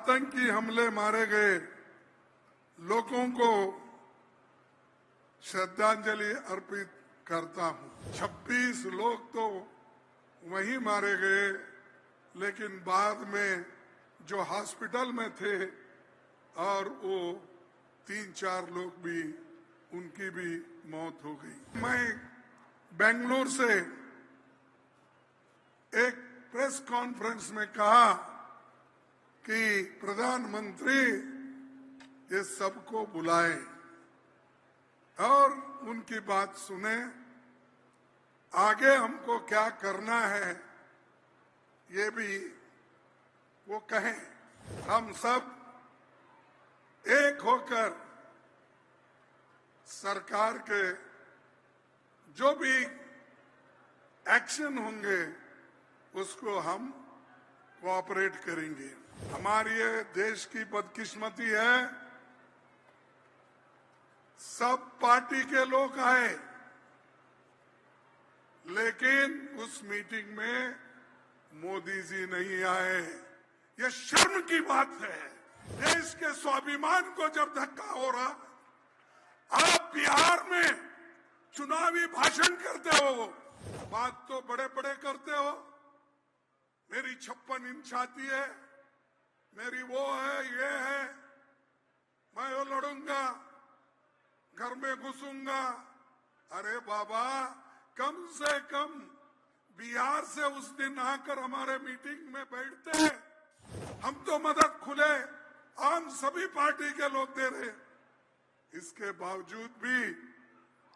आतंकी हमले मारे गए लोगों को श्रद्धांजलि अर्पित करता हूं। 26 लोग तो वहीं मारे गए, लेकिन बाद में जो हॉस्पिटल में थे और वो 3-4 लोग भी, उनकी भी मौत हो गई। मैं बेंगलुरु से एक प्रेस कॉन्फ्रेंस में कहा कि प्रधानमंत्री ये सबको बुलाए और उनकी बात सुने, आगे हमको क्या करना है ये भी वो कहें। हम सब एक होकर सरकार के जो भी एक्शन होंगे उसको हम कोऑपरेट करेंगे। हमारी ये देश की बदकिस्मती है, सब पार्टी के लोग आए, लेकिन उस मीटिंग में मोदी जी नहीं आए। ये शर्म की बात है। देश के स्वाभिमान को जब धक्का हो रहा, आप बिहार में चुनावी भाषण करते हो, बात तो बड़े बड़े करते हो, मेरी 56 इंच आती है, मेरी वो है, ये है, मैं वो लड़ूंगा, घर में घुसूंगा। अरे बाबा, कम से कम बिहार से उस दिन आकर हमारे मीटिंग में बैठते हैं। हम तो मदद खुले आम सभी पार्टी के लोग दे रहे, इसके बावजूद भी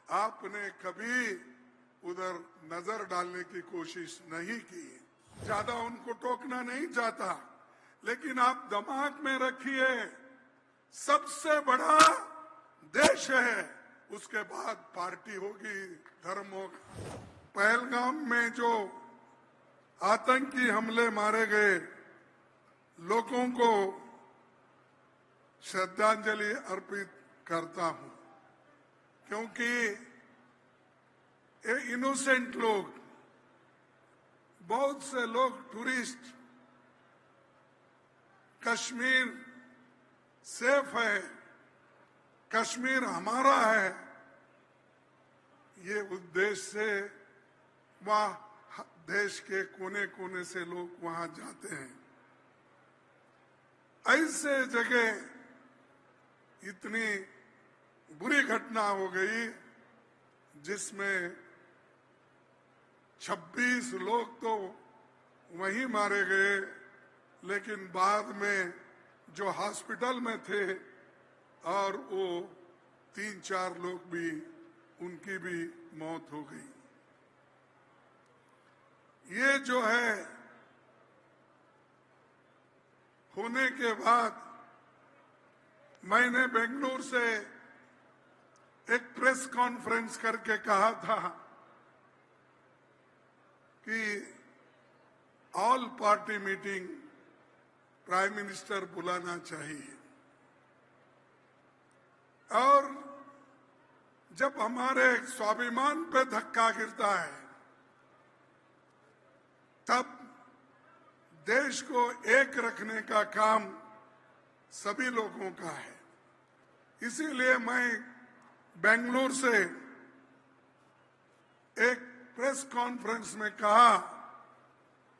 आपने कभी उधर नजर डालने की कोशिश नहीं की। ज्यादा उनको टोकना नहीं चाहता, लेकिन आप दिमाग में रखिए, सबसे बड़ा देश है, उसके बाद पार्टी होगी, धर्म होगा। पहलगाम में जो आतंकी हमले मारे गए लोगों को श्रद्धांजलि अर्पित करता हूं, क्योंकि ये इनोसेंट लोग, बहुत से लोग टूरिस्ट, कश्मीर सेफ है, कश्मीर हमारा है, ये उद्देश्य से वहां देश के कोने कोने से लोग वहां जाते हैं। ऐसे जगह इतनी बुरी घटना हो गई जिसमें 26 लोग तो वहीं मारे गए, लेकिन बाद में जो हॉस्पिटल में थे और वो 3-4 लोग भी, उनकी भी मौत हो गई। ये जो है होने के बाद मैंने बेंगलुरु से एक प्रेस कॉन्फ्रेंस करके कहा था कि all party meeting prime minister बुलाना चाहिए। और जब हमारे स्वाभिमान पे धक्का गिरता है, तब देश को एक रखने का काम सभी लोगों का है। इसीलिए मैं बेंगलुरु से एक प्रेस कॉन्फ्रेंस में कहा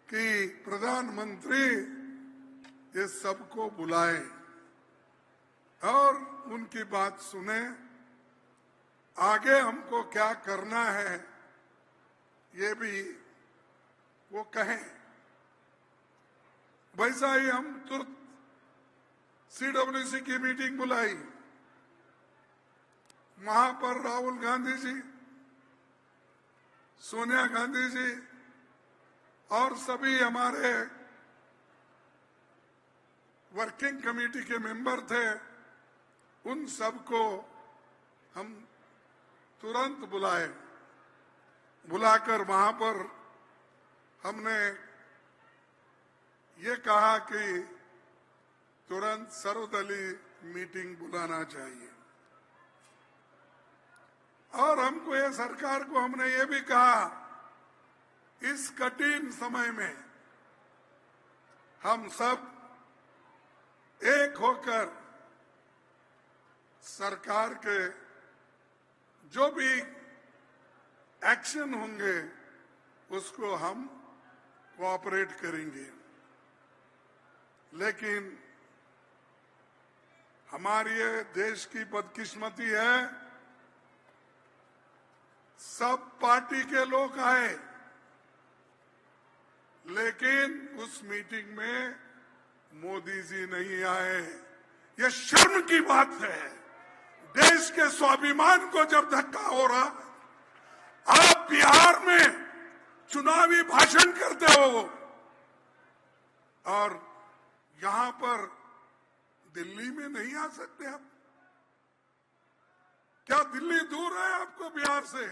कि प्रधानमंत्री ये सबको बुलाए और उनकी बात सुने, आगे हमको क्या करना है ये भी वो कहें। वैसा ही हम तुरंत CWC की मीटिंग बुलाई। वहां पर राहुल गांधी जी, सोनिया गांधी जी और सभी हमारे वर्किंग कमेटी के मेंबर थे, उन सबको हम तुरंत बुलाए। बुलाकर वहां पर हमने ये कहा कि तुरंत सर्वदलीय मीटिंग बुलाना चाहिए। और हमको ये सरकार को हमने ये भी कहा, इस कठिन समय में हम सब एक होकर सरकार के जो भी एक्शन होंगे उसको हम कोऑपरेट करेंगे। लेकिन हमारी ये देश की बदकिस्मती है, सब पार्टी के लोग आए, लेकिन उस मीटिंग में मोदी जी नहीं आए। यह शर्म की बात है। देश के स्वाभिमान को जब धक्का हो रहा, आप बिहार में चुनावी भाषण करते हो और यहां पर दिल्ली में नहीं आ सकते आप? क्या दिल्ली दूर है आपको बिहार से?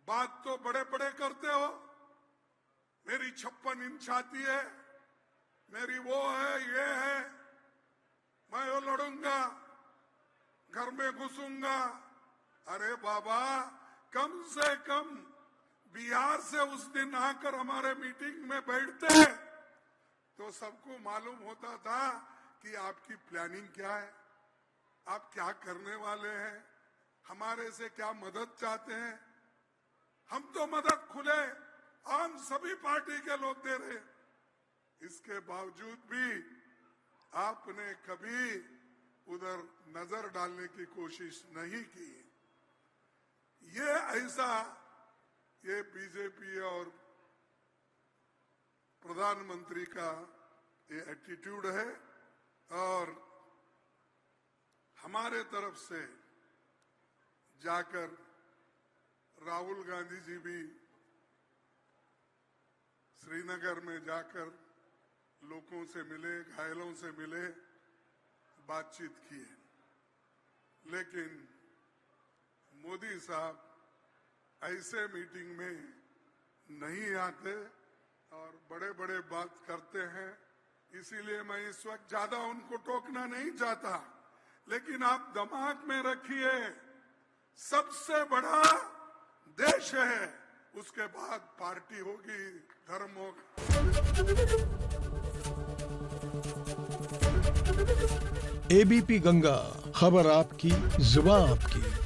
बात तो बड़े बड़े करते हो, मेरी 56 इंच छाती है, मेरी वो है, ये है, मैं वो लड़ूंगा, घर में घुसूंगा। अरे बाबा, कम से कम बिहार से उस दिन आकर हमारे मीटिंग में बैठते हैं तो सबको मालूम होता था कि आपकी प्लानिंग क्या है, आप क्या करने वाले हैं, हमारे से क्या मदद चाहते हैं। हम तो मदद खुले आम सभी पार्टी के लोग दे रहे, इसके बावजूद भी आपने कभी उधर नजर डालने की कोशिश नहीं की। ये ऐसा ये बीजेपी और प्रधानमंत्री का ये एटीट्यूड है। और हमारे तरफ से जाकर राहुल गांधी जी भी श्रीनगर में जाकर लोगों से मिले, घायलों से मिले, बातचीत किए। लेकिन मोदी साहब ऐसे मीटिंग में नहीं आते और बड़े बड़े बात करते हैं। इसीलिए मैं इस वक्त ज्यादा उनको टोकना नहीं चाहता, लेकिन आप दिमाग में रखिए, सबसे बड़ा देश है, उसके बाद पार्टी होगी, धर्म होगा। एबीपी गंगा, खबर आपकी, जुबान आपकी।